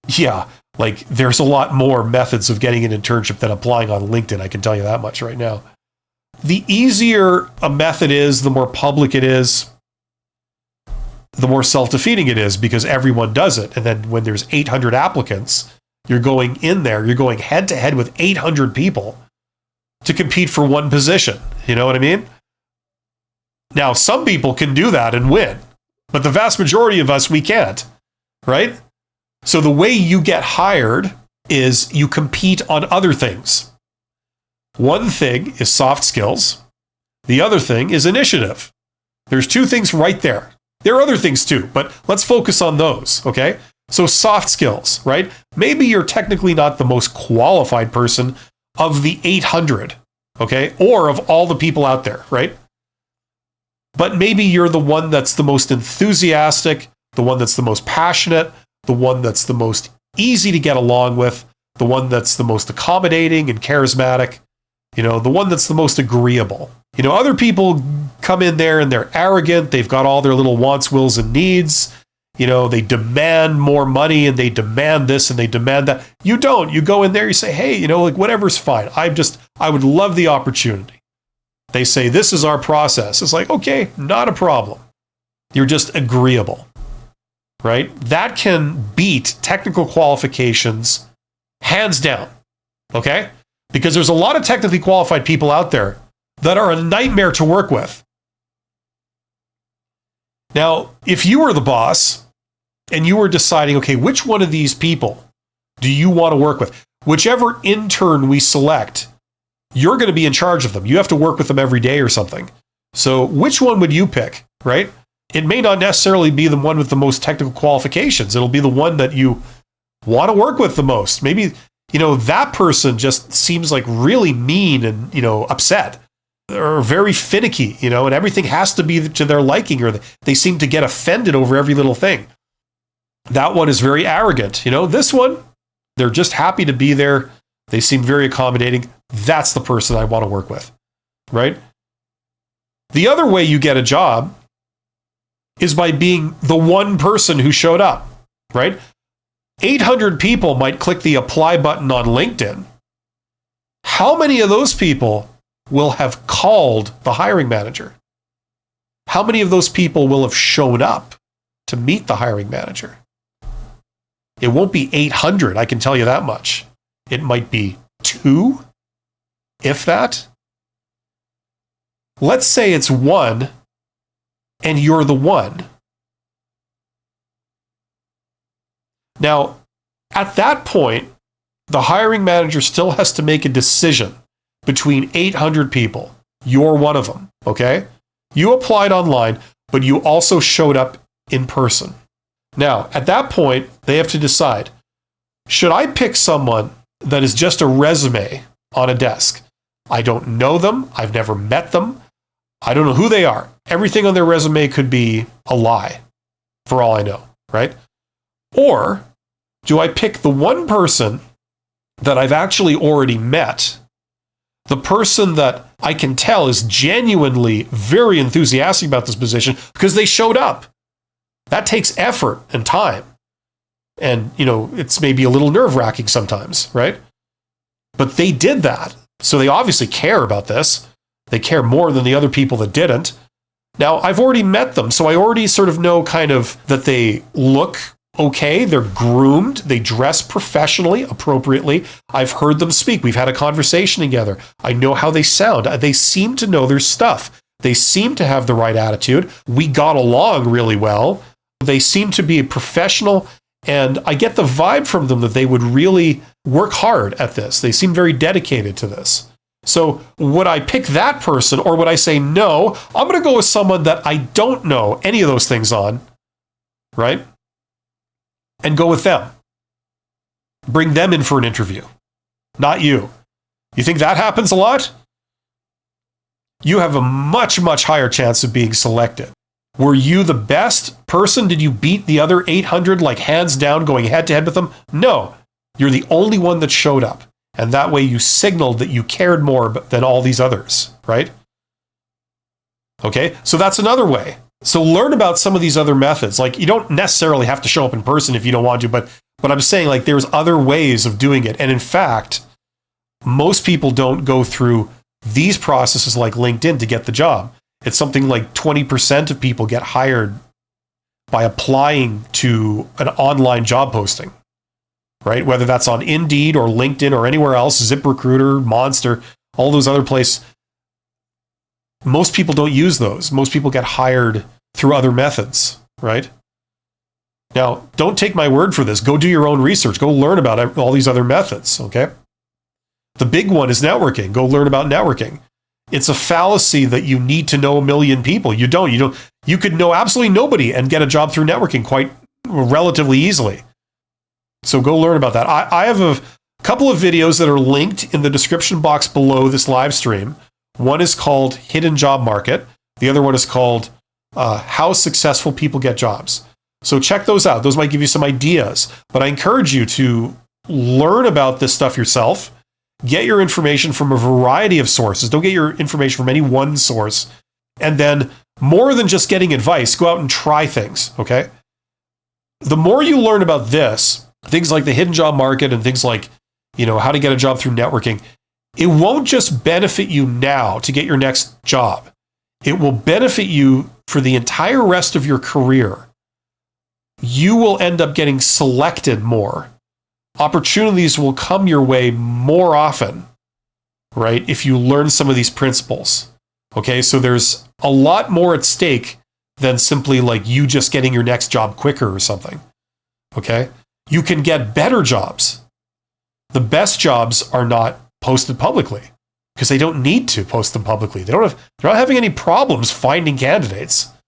Yeah, like there's a lot more methods of getting an internship than applying on LinkedIn. I can tell you that much right now. The easier a method is, the more public it is, the more self-defeating it is because everyone does it. And then when there's 800 applicants, you're going in there, you're going head to head with 800 people to compete for one position. You know what I mean? Now, some people can do that and win, but the vast majority of us, we can't, right? So the way you get hired is you compete on other things. One thing is soft skills. The other thing is initiative. There's two things right there. There are other things too, but let's focus on those, okay? So soft skills, right? Maybe you're technically not the most qualified person of the 800, okay? Or of all the people out there, right? But maybe you're the one that's the most enthusiastic, the one that's the most passionate, the one that's the most easy to get along with, the one that's the most accommodating and charismatic, the one that's the most agreeable. Other people come in there and they're arrogant, they've got all their little wants, wills, and needs. They demand more money and they demand this and they demand that. You don't. You go in there, you say, hey, whatever's fine. I would love the opportunity. They say, this is our process. It's like, okay, not a problem. You're just agreeable, right? That can beat technical qualifications hands down, okay? Because there's a lot of technically qualified people out there that are a nightmare to work with. Now, if you were the boss and you were deciding, okay, which one of these people do you want to work with? Whichever intern we select, you're going to be in charge of them. You have to work with them every day or something. So which one would you pick, right? It may not necessarily be the one with the most technical qualifications. It'll be the one that you want to work with the most. Maybe, that person just seems like really mean and, upset or very finicky, and everything has to be to their liking, or they seem to get offended over every little thing. That one is very arrogant. This one, they're just happy to be there. They seem very accommodating. That's the person I want to work with, right? The other way you get a job is by being the one person who showed up, right? 800 people might click the apply button on LinkedIn. How many of those people will have called the hiring manager? How many of those people will have shown up to meet the hiring manager? It won't be 800, I can tell you that much. It might be 2, if that. Let's say it's 1 and you're the one. Now, at that point, the hiring manager still has to make a decision between 800 people. You're one of them, okay? You applied online, but you also showed up in person. Now, at that point, they have to decide, should I pick someone that is just a resume on a desk? I don't know them. I've never met them. I don't know who they are. Everything on their resume could be a lie, for all I know, right? Or do I pick the one person that I've actually already met, the person that I can tell is genuinely very enthusiastic about this position because they showed up? That takes effort and time. And, it's maybe a little nerve-wracking sometimes, right? But they did that. So they obviously care about this. They care more than the other people that didn't. Now, I've already met them, so I already sort of know kind of that they look okay, they're groomed, they dress professionally, appropriately. I've heard them speak. We've had a conversation together. I know how they sound. They seem to know their stuff. They seem to have the right attitude. We got along really well. They seem to be a professional, and I get the vibe from them that they would really work hard at this. They seem very dedicated to this. So would I pick that person, or would I say, no, I'm going to go with someone that I don't know any of those things on, right? And go with them. Bring them in for an interview, not you. You think that happens a lot? You have a much, much higher chance of being selected. Were you the best person? Did you beat the other 800 like hands down going head to head with them? No, you're the only one that showed up. And that way you signaled that you cared more than all these others, right? Okay, so that's another way. So learn about some of these other methods. Like, you don't necessarily have to show up in person if you don't want to, but But I'm saying like there's other ways of doing it. And in fact, most people don't go through these processes like LinkedIn to get the job. It's something like 20% of people get hired by applying to an online job posting, right? Whether that's on Indeed or LinkedIn or anywhere else, ZipRecruiter, Monster, all those other places. Most people don't use those. Most people get hired through other methods, right? Now, don't take my word for this. Go do your own research. Go learn about all these other methods, okay? The big one is networking. Go learn about networking. It's a fallacy that you need to know a million people. You don't. You could know absolutely nobody and get a job through networking quite relatively easily. So go learn about that. I have a couple of videos that are linked in the description box below this live stream. One is called Hidden Job Market. The other one is called How Successful People Get Jobs. So check those out. Those might give you some ideas. But I encourage you to learn about this stuff yourself. Get your information from a variety of sources. Don't get your information from any one source. And then more than just getting advice, go out and try things, okay? The more you learn about this, things like the hidden job market and things like, how to get a job through networking, it won't just benefit you now to get your next job. It will benefit you for the entire rest of your career. You will end up getting selected more. Opportunities will come your way more often, right? If you learn some of these principles. Okay, so there's a lot more at stake than simply like you just getting your next job quicker or something. Okay, you can get better jobs. The best jobs are not posted publicly because they don't need to post them publicly. They're not having any problems finding candidates.